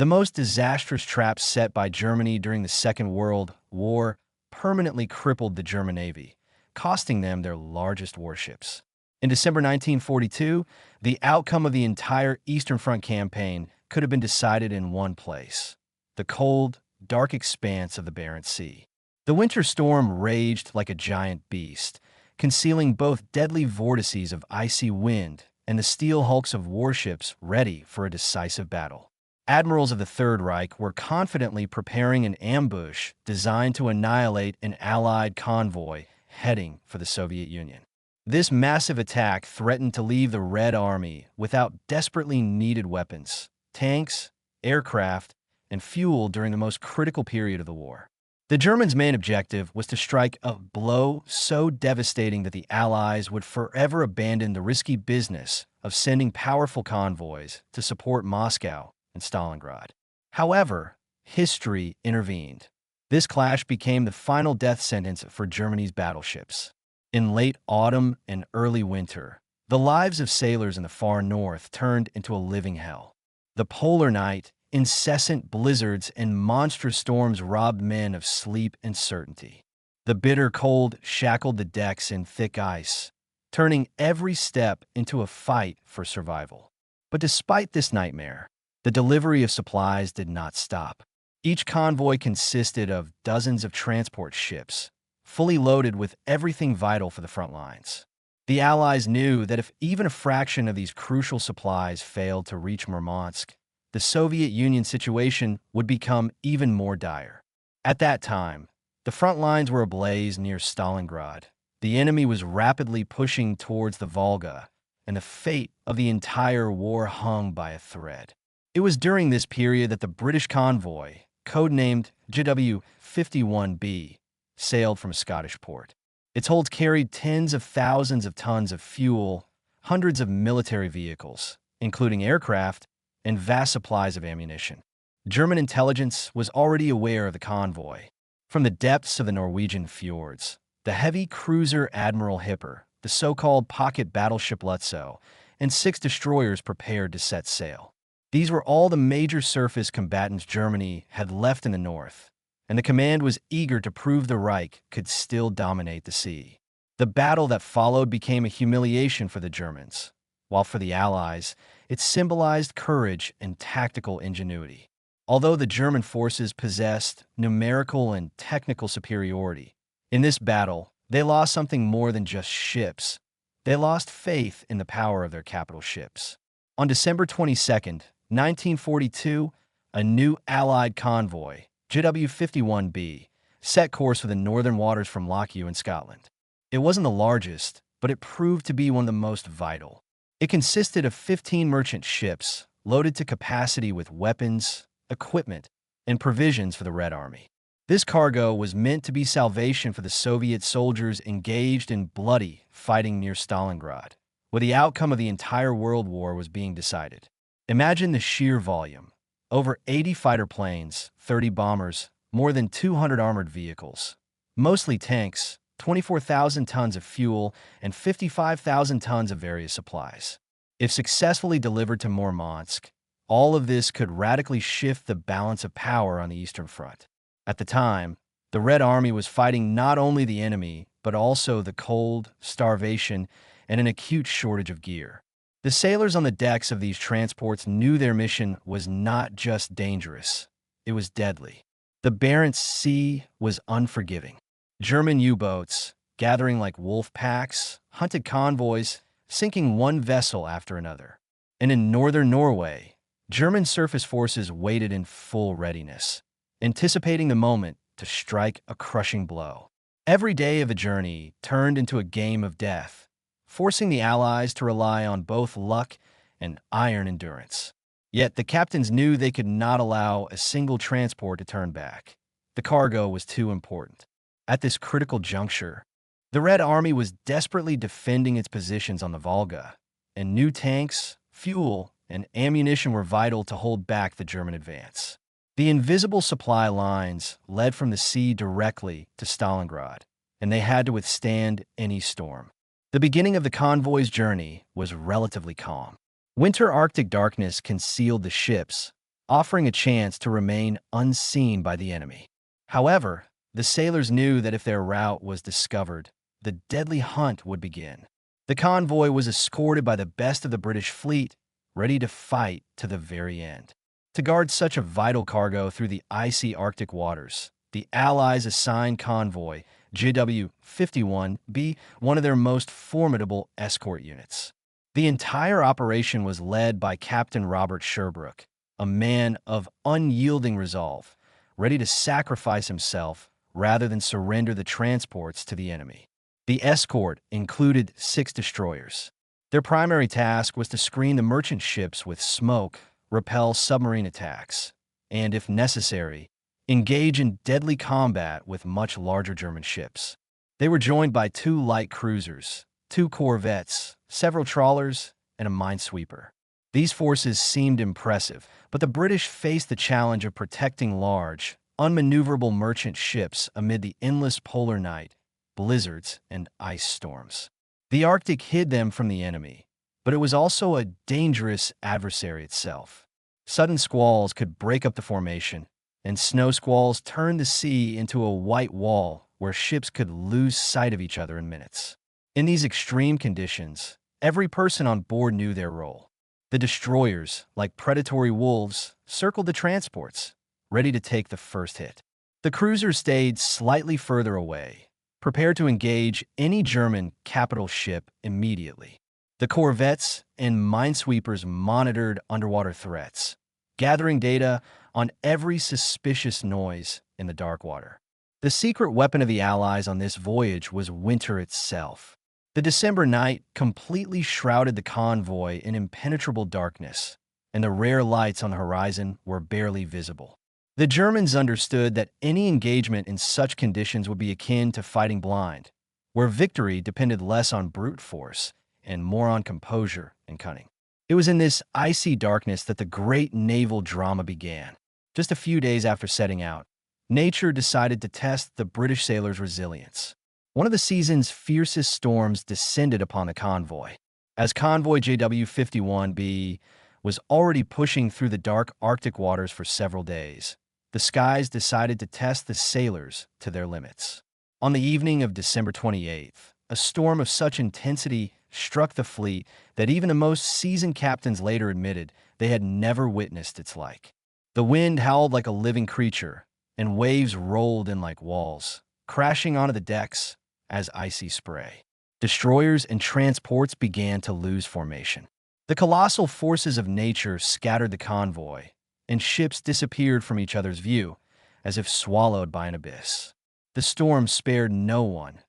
The most disastrous traps set by Germany during the Second World War permanently crippled the German Navy, costing them their largest warships. In December 1942, the outcome of the entire Eastern Front campaign could have been decided in one place: the cold, dark expanse of the Barents Sea. The winter storm raged like a giant beast, concealing both deadly vortices of icy wind and the steel hulks of warships ready for a decisive battle. Admirals of the Third Reich were confidently preparing an ambush designed to annihilate an Allied convoy heading for the Soviet Union. This massive attack threatened to leave the Red Army without desperately needed weapons, tanks, aircraft, and fuel during the most critical period of the war. The Germans' main objective was to strike a blow so devastating that the Allies would forever abandon the risky business of sending powerful convoys to support Moscow and Stalingrad. However, history intervened. This clash became the final death sentence for Germany's battleships. In late autumn and early winter, the lives of sailors in the far north turned into a living hell. The polar night, incessant blizzards, and monstrous storms robbed men of sleep and certainty. The bitter cold shackled the decks in thick ice, turning every step into a fight for survival. But despite this nightmare, the delivery of supplies did not stop. Each convoy consisted of dozens of transport ships, fully loaded with everything vital for the front lines. The Allies knew that if even a fraction of these crucial supplies failed to reach Murmansk, the Soviet Union situation would become even more dire. At that time, the front lines were ablaze near Stalingrad. The enemy was rapidly pushing towards the Volga, and the fate of the entire war hung by a thread. It was during this period that the British convoy, codenamed JW-51B, sailed from a Scottish port. Its holds carried tens of thousands of tons of fuel, hundreds of military vehicles, including aircraft, and vast supplies of ammunition. German intelligence was already aware of the convoy. From the depths of the Norwegian fjords, the heavy cruiser Admiral Hipper, the so-called pocket battleship Lützow, and 6 destroyers prepared to set sail. These were all the major surface combatants Germany had left in the north, and the command was eager to prove the Reich could still dominate the sea. The battle that followed became a humiliation for the Germans, while for the Allies, it symbolized courage and tactical ingenuity. Although the German forces possessed numerical and technical superiority, in this battle, they lost something more than just ships. They lost faith in the power of their capital ships. On December 22, 1942, a new Allied convoy, JW-51B, set course for the northern waters from Lützow in Scotland. It wasn't the largest, but it proved to be one of the most vital. It consisted of 15 merchant ships, loaded to capacity with weapons, equipment, and provisions for the Red Army. This cargo was meant to be salvation for the Soviet soldiers engaged in bloody fighting near Stalingrad, where the outcome of the entire World War was being decided. Imagine the sheer volume. Over 80 fighter planes, 30 bombers, more than 200 armored vehicles, mostly tanks, 24,000 tons of fuel, and 55,000 tons of various supplies. If successfully delivered to Murmansk, all of this could radically shift the balance of power on the Eastern Front. At the time, the Red Army was fighting not only the enemy, but also the cold, starvation, and an acute shortage of gear. The sailors on the decks of these transports knew their mission was not just dangerous, it was deadly. The Barents Sea was unforgiving. German U-boats, gathering like wolf packs, hunted convoys, sinking one vessel after another. And in northern Norway, German surface forces waited in full readiness, anticipating the moment to strike a crushing blow. Every day of the journey turned into a game of death, forcing the Allies to rely on both luck and iron endurance. Yet the captains knew they could not allow a single transport to turn back. The cargo was too important. At this critical juncture, the Red Army was desperately defending its positions on the Volga, and new tanks, fuel, and ammunition were vital to hold back the German advance. The invisible supply lines led from the sea directly to Stalingrad, and they had to withstand any storm. The beginning of the convoy's journey was relatively calm. Winter Arctic darkness concealed the ships, offering a chance to remain unseen by the enemy. However, the sailors knew that if their route was discovered, the deadly hunt would begin. The convoy was escorted by the best of the British fleet, ready to fight to the very end. To guard such a vital cargo through the icy Arctic waters, the Allies assigned convoy JW-51B one of their most formidable escort units. The entire operation was led by Captain Robert Sherbrooke, a man of unyielding resolve, ready to sacrifice himself rather than surrender the transports to the enemy. The escort included 6 destroyers. Their primary task was to screen the merchant ships with smoke, repel submarine attacks, and, if necessary, engage in deadly combat with much larger German ships. They were joined by 2 light cruisers, 2 corvettes, several trawlers, and a minesweeper. These forces seemed impressive, but the British faced the challenge of protecting large, unmaneuverable merchant ships amid the endless polar night, blizzards, and ice storms. The Arctic hid them from the enemy, but it was also a dangerous adversary itself. Sudden squalls could break up the formation, and snow squalls turned the sea into a white wall where ships could lose sight of each other in minutes. In these extreme conditions, every person on board knew their role. The destroyers, like predatory wolves, circled the transports, ready to take the first hit. The cruisers stayed slightly further away, prepared to engage any German capital ship immediately. The corvettes and minesweepers monitored underwater threats, gathering data on every suspicious noise in the dark water. The secret weapon of the Allies on this voyage was winter itself. The December night completely shrouded the convoy in impenetrable darkness, and the rare lights on the horizon were barely visible. The Germans understood that any engagement in such conditions would be akin to fighting blind, where victory depended less on brute force and more on composure and cunning. It was in this icy darkness that the great naval drama began. Just a few days after setting out, nature decided to test the British sailors' resilience. One of the season's fiercest storms descended upon the convoy. As convoy JW-51B was already pushing through the dark Arctic waters for several days, the skies decided to test the sailors to their limits. On the evening of December 28th, a storm of such intensity struck the fleet that even the most seasoned captains later admitted they had never witnessed its like. The wind howled like a living creature, and waves rolled in like walls, crashing onto the decks as icy spray. Destroyers and transports began to lose formation. The colossal forces of nature scattered the convoy, and ships disappeared from each other's view, as if swallowed by an abyss. The storm spared no one.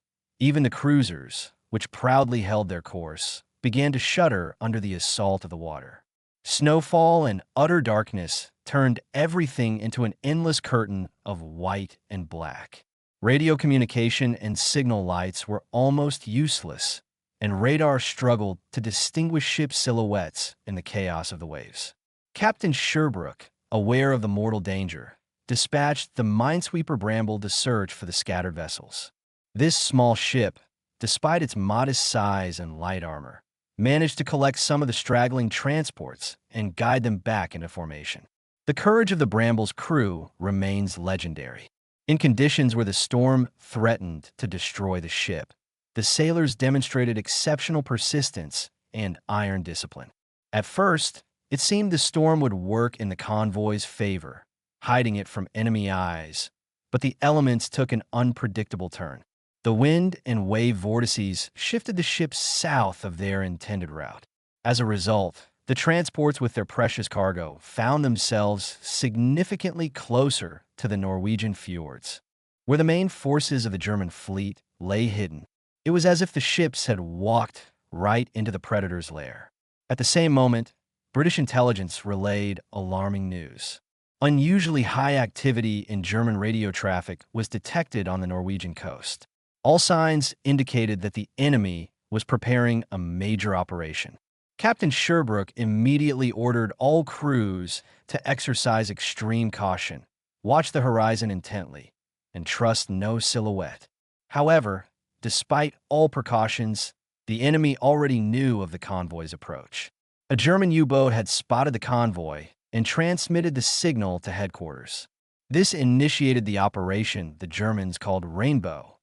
Even the cruisers, which proudly held their course, began to shudder under the assault of the water. Snowfall and utter darkness turned everything into an endless curtain of white and black. Radio communication and signal lights were almost useless, and radar struggled to distinguish ship silhouettes in the chaos of the waves. Captain Sherbrooke, aware of the mortal danger, dispatched the minesweeper Bramble to search for the scattered vessels. This small ship, despite its modest size and light armor, managed to collect some of the straggling transports and guide them back into formation. The courage of the Bramble's crew remains legendary. In conditions where the storm threatened to destroy the ship, the sailors demonstrated exceptional persistence and iron discipline. At first, it seemed the storm would work in the convoy's favor, hiding it from enemy eyes, but the elements took an unpredictable turn. The wind and wave vortices shifted the ships south of their intended route. As a result, the transports with their precious cargo found themselves significantly closer to the Norwegian fjords, where the main forces of the German fleet lay hidden. It was as if the ships had walked right into the predator's lair. At the same moment, British intelligence relayed alarming news. Unusually high activity in German radio traffic was detected on the Norwegian coast. All signs indicated that the enemy was preparing a major operation. Captain Sherbrooke immediately ordered all crews to exercise extreme caution, watch the horizon intently, and trust no silhouette. However, despite all precautions, the enemy already knew of the convoy's approach. A German U-boat had spotted the convoy and transmitted the signal to headquarters. This initiated the operation the Germans called Rainbow.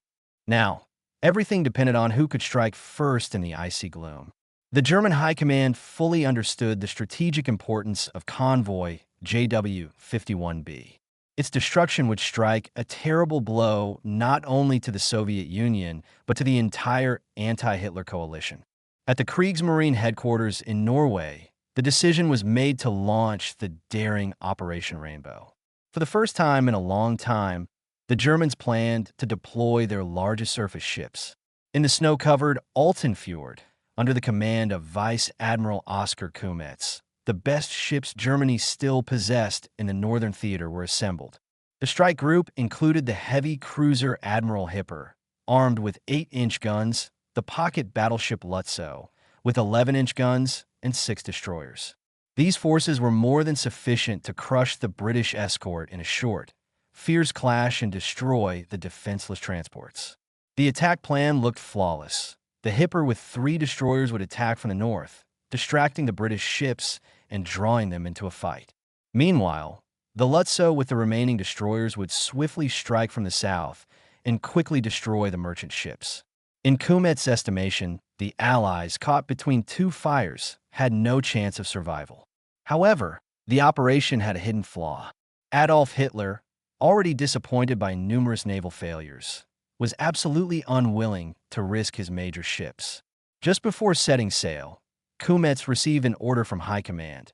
Now, everything depended on who could strike first in the icy gloom. The German High Command fully understood the strategic importance of convoy JW-51B. Its destruction would strike a terrible blow not only to the Soviet Union, but to the entire anti-Hitler coalition. At the Kriegsmarine headquarters in Norway, the decision was made to launch the daring Operation Rainbow. For the first time in a long time, the Germans planned to deploy their largest surface ships. In the snow-covered Altenfjord, under the command of Vice Admiral Oskar Kummetz, the best ships Germany still possessed in the Northern Theater were assembled. The strike group included the heavy cruiser Admiral Hipper, armed with 8-inch guns, the pocket battleship Lützow, with 11-inch guns and 6 destroyers. These forces were more than sufficient to crush the British escort in a short, fierce clash and destroy the defenseless transports. The attack plan looked flawless. The Hipper with 3 destroyers would attack from the north, distracting the British ships and drawing them into a fight. Meanwhile, the Lützow with the remaining destroyers would swiftly strike from the south and quickly destroy the merchant ships. In Kummetz's estimation, the Allies, caught between 2 fires, had no chance of survival. However, the operation had a hidden flaw. Adolf Hitler, already disappointed by numerous naval failures, was absolutely unwilling to risk his major ships. Just before setting sail, Kummetz received an order from High Command: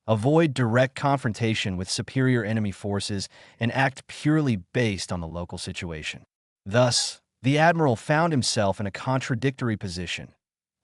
avoid direct confrontation with superior enemy forces and act purely based on the local situation. Thus, the admiral found himself in a contradictory position.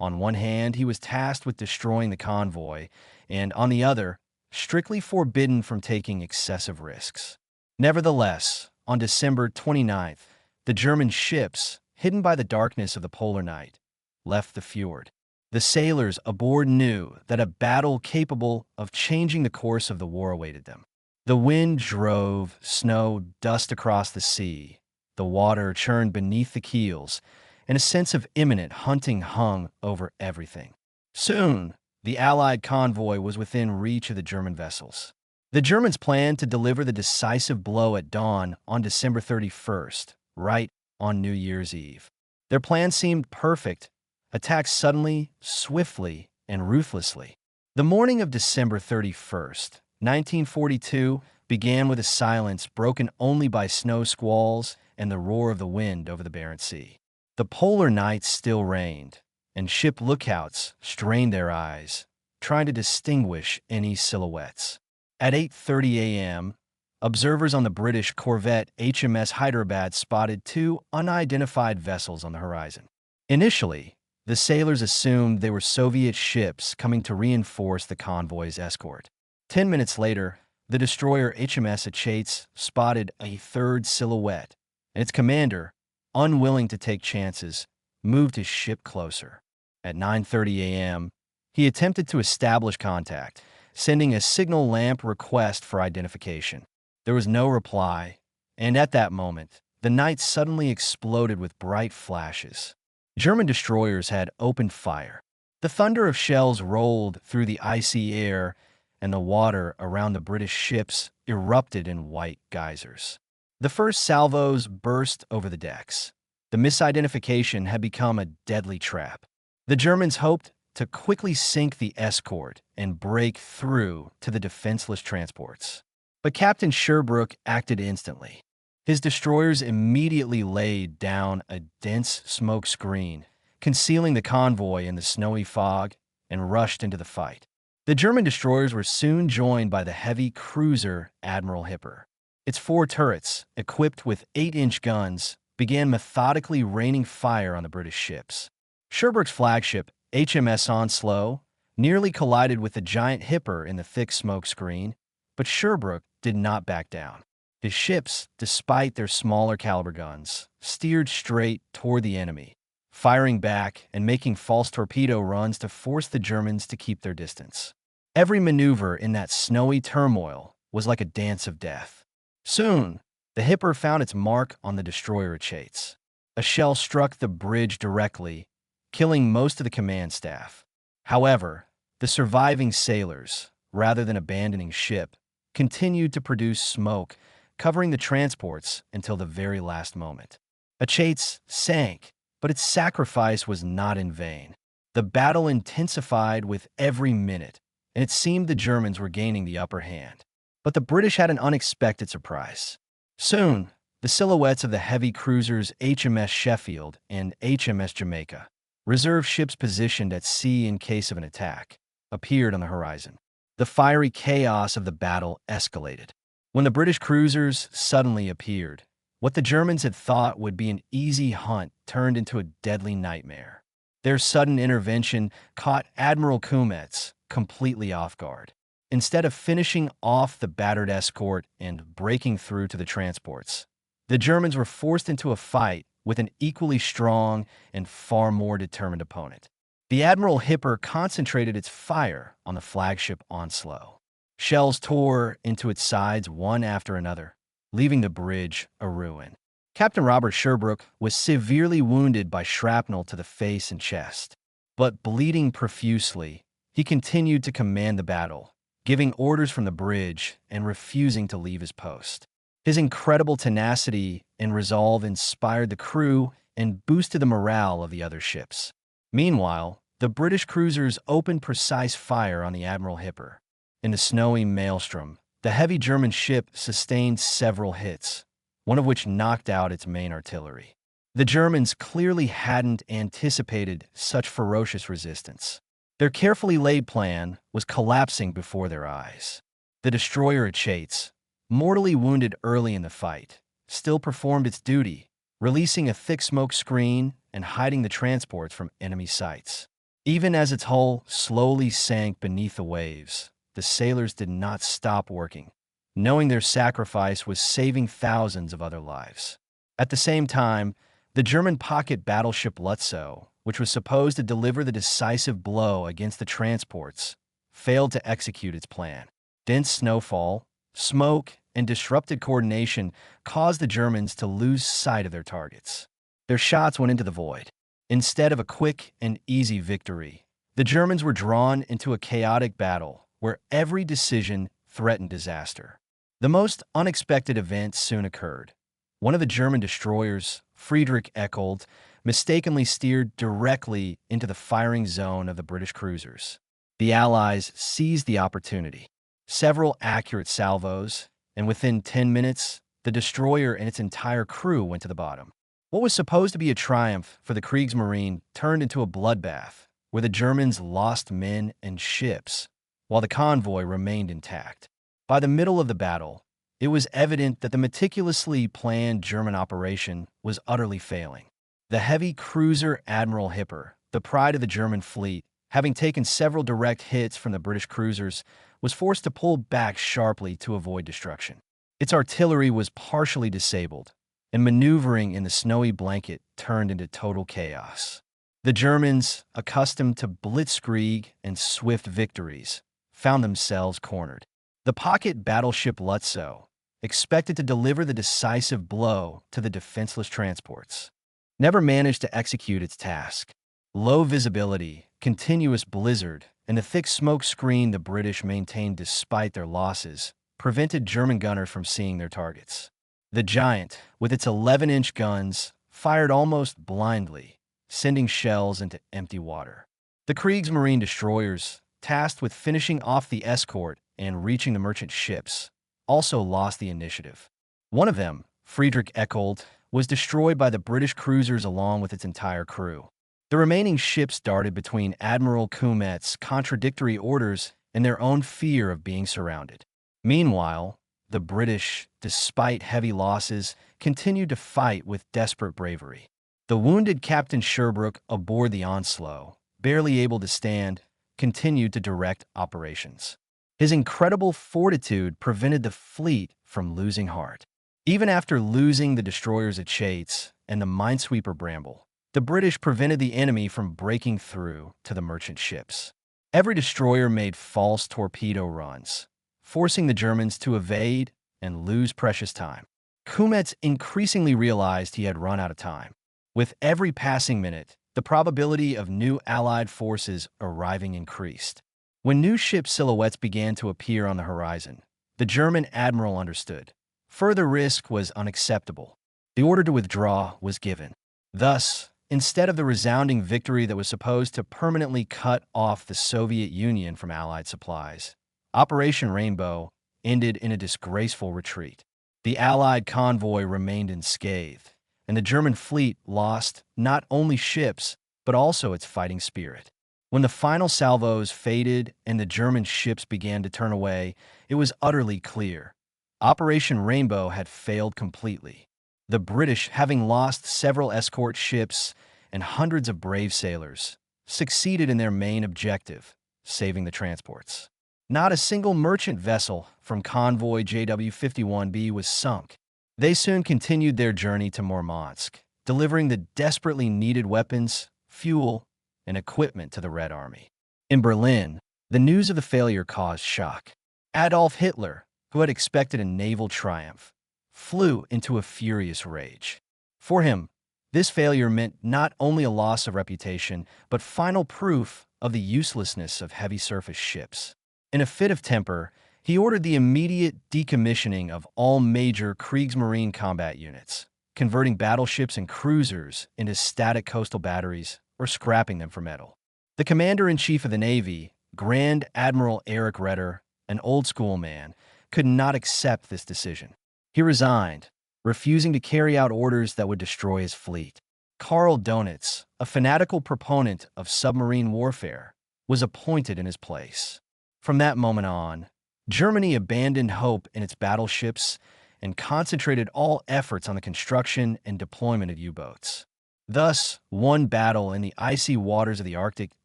On one hand, he was tasked with destroying the convoy, and on the other, strictly forbidden from taking excessive risks. Nevertheless, on December 29th, the German ships, hidden by the darkness of the polar night, left the fjord. The sailors aboard knew that a battle capable of changing the course of the war awaited them. The wind drove snow, dust across the sea. The water churned beneath the keels, and a sense of imminent hunting hung over everything. Soon, the Allied convoy was within reach of the German vessels. The Germans planned to deliver the decisive blow at dawn on December 31st, right on New Year's Eve. Their plan seemed perfect: attack suddenly, swiftly, and ruthlessly. The morning of December 31st, 1942, began with a silence broken only by snow squalls and the roar of the wind over the Barents Sea. The polar night still reigned, and ship lookouts strained their eyes, trying to distinguish any silhouettes. At 8:30 a.m., observers on the British corvette HMS Hyderabad spotted 2 unidentified vessels on the horizon. Initially, the sailors assumed they were Soviet ships coming to reinforce the convoy's escort. 10 minutes later, the destroyer HMS Achates spotted a 3rd silhouette, and its commander, unwilling to take chances, moved his ship closer. At 9:30 a.m., he attempted to establish contact, sending a signal lamp request for identification. There was no reply, and at that moment, the night suddenly exploded with bright flashes. German destroyers had opened fire. The thunder of shells rolled through the icy air, and the water around the British ships erupted in white geysers. The first salvos burst over the decks. The misidentification had become a deadly trap. The Germans hoped to quickly sink the escort and break through to the defenseless transports. But Captain Sherbrooke acted instantly. His destroyers immediately laid down a dense smoke screen, concealing the convoy in the snowy fog, and rushed into the fight. The German destroyers were soon joined by the heavy cruiser Admiral Hipper. Its 4 turrets, equipped with 8-inch guns, began methodically raining fire on the British ships. Sherbrooke's flagship, HMS Onslow, nearly collided with the giant Hipper in the thick smoke screen, but Sherbrooke did not back down. His ships, despite their smaller caliber guns, steered straight toward the enemy, firing back and making false torpedo runs to force the Germans to keep their distance. Every maneuver in that snowy turmoil was like a dance of death. Soon, the Hipper found its mark on the destroyer Achates. A shell struck the bridge directly, killing most of the command staff. However, the surviving sailors, rather than abandoning ship, continued to produce smoke, covering the transports until the very last moment. Achates sank, but its sacrifice was not in vain. The battle intensified with every minute, and it seemed the Germans were gaining the upper hand. But the British had an unexpected surprise. Soon, the silhouettes of the heavy cruisers HMS Sheffield and HMS Jamaica, reserve ships positioned at sea in case of an attack, appeared on the horizon. The fiery chaos of the battle escalated. When the British cruisers suddenly appeared, what the Germans had thought would be an easy hunt turned into a deadly nightmare. Their sudden intervention caught Admiral Kummetz completely off guard. Instead of finishing off the battered escort and breaking through to the transports, the Germans were forced into a fight with an equally strong and far more determined opponent. The Admiral Hipper concentrated its fire on the flagship Onslow. Shells tore into its sides one after another, leaving the bridge a ruin. Captain Robert Sherbrooke was severely wounded by shrapnel to the face and chest, but bleeding profusely, he continued to command the battle, giving orders from the bridge and refusing to leave his post. His incredible tenacity and resolve inspired the crew and boosted the morale of the other ships. Meanwhile, the British cruisers opened precise fire on the Admiral Hipper. In the snowy maelstrom, the heavy German ship sustained several hits, one of which knocked out its main artillery. The Germans clearly hadn't anticipated such ferocious resistance. Their carefully laid plan was collapsing before their eyes. The destroyer Achates, mortally wounded early in the fight, still performed its duty, releasing a thick smoke screen and hiding the transports from enemy sights. Even as its hull slowly sank beneath the waves, the sailors did not stop working, knowing their sacrifice was saving thousands of other lives. At the same time, the German pocket battleship Lützow, which was supposed to deliver the decisive blow against the transports, failed to execute its plan. Dense snowfall, smoke, and disrupted coordination caused the Germans to lose sight of their targets. Their shots went into the void. Instead of a quick and easy victory, the Germans were drawn into a chaotic battle where every decision threatened disaster. The most unexpected event soon occurred. One of the German destroyers, Friedrich Eckold, mistakenly steered directly into the firing zone of the British cruisers. The Allies seized the opportunity. Several accurate salvos, and within 10 minutes, the destroyer and its entire crew went to the bottom. What was supposed to be a triumph for the Kriegsmarine turned into a bloodbath, where the Germans lost men and ships, while the convoy remained intact. By the middle of the battle, it was evident that the meticulously planned German operation was utterly failing. The heavy cruiser Admiral Hipper, the pride of the German fleet, having taken several direct hits from the British cruisers, was forced to pull back sharply to avoid destruction. Its artillery was partially disabled, and maneuvering in the snowy blanket turned into total chaos. The Germans, accustomed to blitzkrieg and swift victories, found themselves cornered. The pocket battleship Lützow, expected to deliver the decisive blow to the defenseless transports, never managed to execute its task. Low visibility, continuous blizzard, and the thick smoke screen the British maintained despite their losses prevented German gunners from seeing their targets. The Giant, with its 11-inch guns, fired almost blindly, sending shells into empty water. The Kriegsmarine destroyers, tasked with finishing off the escort and reaching the merchant ships, also lost the initiative. One of them, Friedrich Eckold, was destroyed by the British cruisers along with its entire crew. The remaining ships darted between Admiral Kummetz's contradictory orders and their own fear of being surrounded. Meanwhile, the British, despite heavy losses, continued to fight with desperate bravery. The wounded Captain Sherbrooke aboard the Onslow, barely able to stand, continued to direct operations. His incredible fortitude prevented the fleet from losing heart. Even after losing the destroyers Achates and the minesweeper Bramble, the British prevented the enemy from breaking through to the merchant ships. Every destroyer made false torpedo runs, forcing the Germans to evade and lose precious time. Kummetz increasingly realized he had run out of time. With every passing minute, the probability of new Allied forces arriving increased. When new ship silhouettes began to appear on the horizon, the German admiral understood. Further risk was unacceptable. The order to withdraw was given. Thus, instead of the resounding victory that was supposed to permanently cut off the Soviet Union from Allied supplies, Operation Rainbow ended in a disgraceful retreat. The Allied convoy remained unscathed, and the German fleet lost not only ships, but also its fighting spirit. When the final salvos faded and the German ships began to turn away, it was utterly clear. Operation Rainbow had failed completely. The British, having lost several escort ships and hundreds of brave sailors, succeeded in their main objective, saving the transports. Not a single merchant vessel from convoy JW-51B was sunk. They soon continued their journey to Murmansk, delivering the desperately needed weapons, fuel, and equipment to the Red Army. In Berlin, the news of the failure caused shock. Adolf Hitler, who had expected a naval triumph, flew into a furious rage. For him, this failure meant not only a loss of reputation, but final proof of the uselessness of heavy surface ships. In a fit of temper, he ordered the immediate decommissioning of all major Kriegsmarine combat units, converting battleships and cruisers into static coastal batteries or scrapping them for metal. The commander-in-chief of the Navy, Grand Admiral Erich Raeder, an old-school man, could not accept this decision. He resigned, refusing to carry out orders that would destroy his fleet. Karl Donitz, a fanatical proponent of submarine warfare, was appointed in his place. From that moment on, Germany abandoned hope in its battleships and concentrated all efforts on the construction and deployment of U-boats. Thus, one battle in the icy waters of the Arctic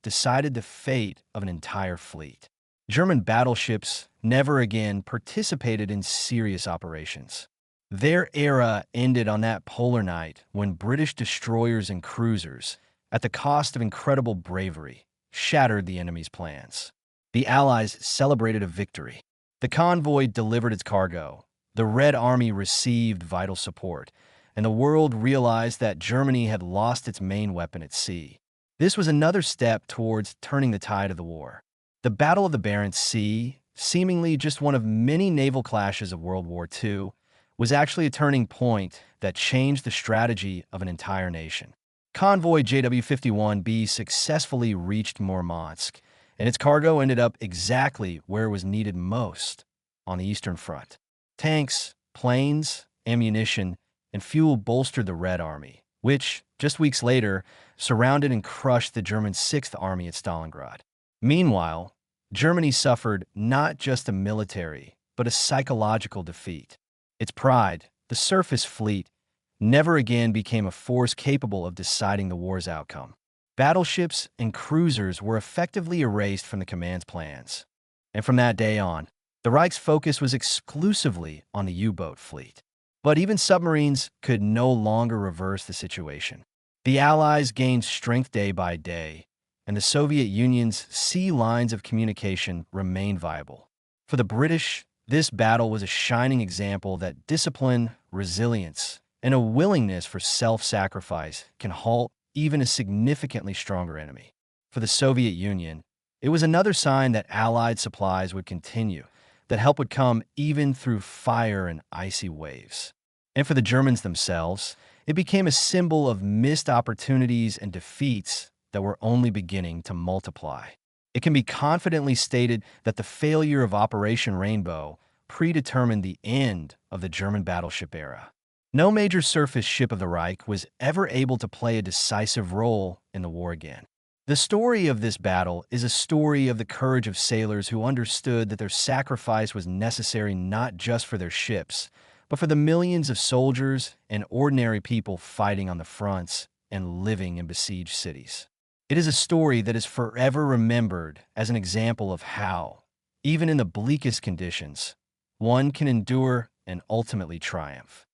decided the fate of an entire fleet. German battleships never again participated in serious operations. Their era ended on that polar night when British destroyers and cruisers, at the cost of incredible bravery, shattered the enemy's plans. The Allies celebrated a victory. The convoy delivered its cargo, the Red Army received vital support, and the world realized that Germany had lost its main weapon at sea. This was another step towards turning the tide of the war. The Battle of the Barents Sea, seemingly just one of many naval clashes of World War II, was actually a turning point that changed the strategy of an entire nation. Convoy JW-51B successfully reached Murmansk, and its cargo ended up exactly where it was needed most, on the Eastern Front. Tanks, planes, ammunition, and fuel bolstered the Red Army, which, just weeks later, surrounded and crushed the German Sixth Army at Stalingrad. Meanwhile, Germany suffered not just a military, but a psychological defeat. Its pride, the surface fleet, never again became a force capable of deciding the war's outcome. Battleships and cruisers were effectively erased from the command's plans. And from that day on, the Reich's focus was exclusively on the U-boat fleet. But even submarines could no longer reverse the situation. The Allies gained strength day by day, and the Soviet Union's sea lines of communication remained viable. For the British, this battle was a shining example that discipline, resilience, and a willingness for self-sacrifice can halt even a significantly stronger enemy. For the Soviet Union, it was another sign that Allied supplies would continue, that help would come even through fire and icy waves. And for the Germans themselves, it became a symbol of missed opportunities and defeats that were only beginning to multiply. It can be confidently stated that the failure of Operation Rainbow predetermined the end of the German battleship era. No major surface ship of the Reich was ever able to play a decisive role in the war again. The story of this battle is a story of the courage of sailors who understood that their sacrifice was necessary not just for their ships, but for the millions of soldiers and ordinary people fighting on the fronts and living in besieged cities. It is a story that is forever remembered as an example of how, even in the bleakest conditions, one can endure and ultimately triumph.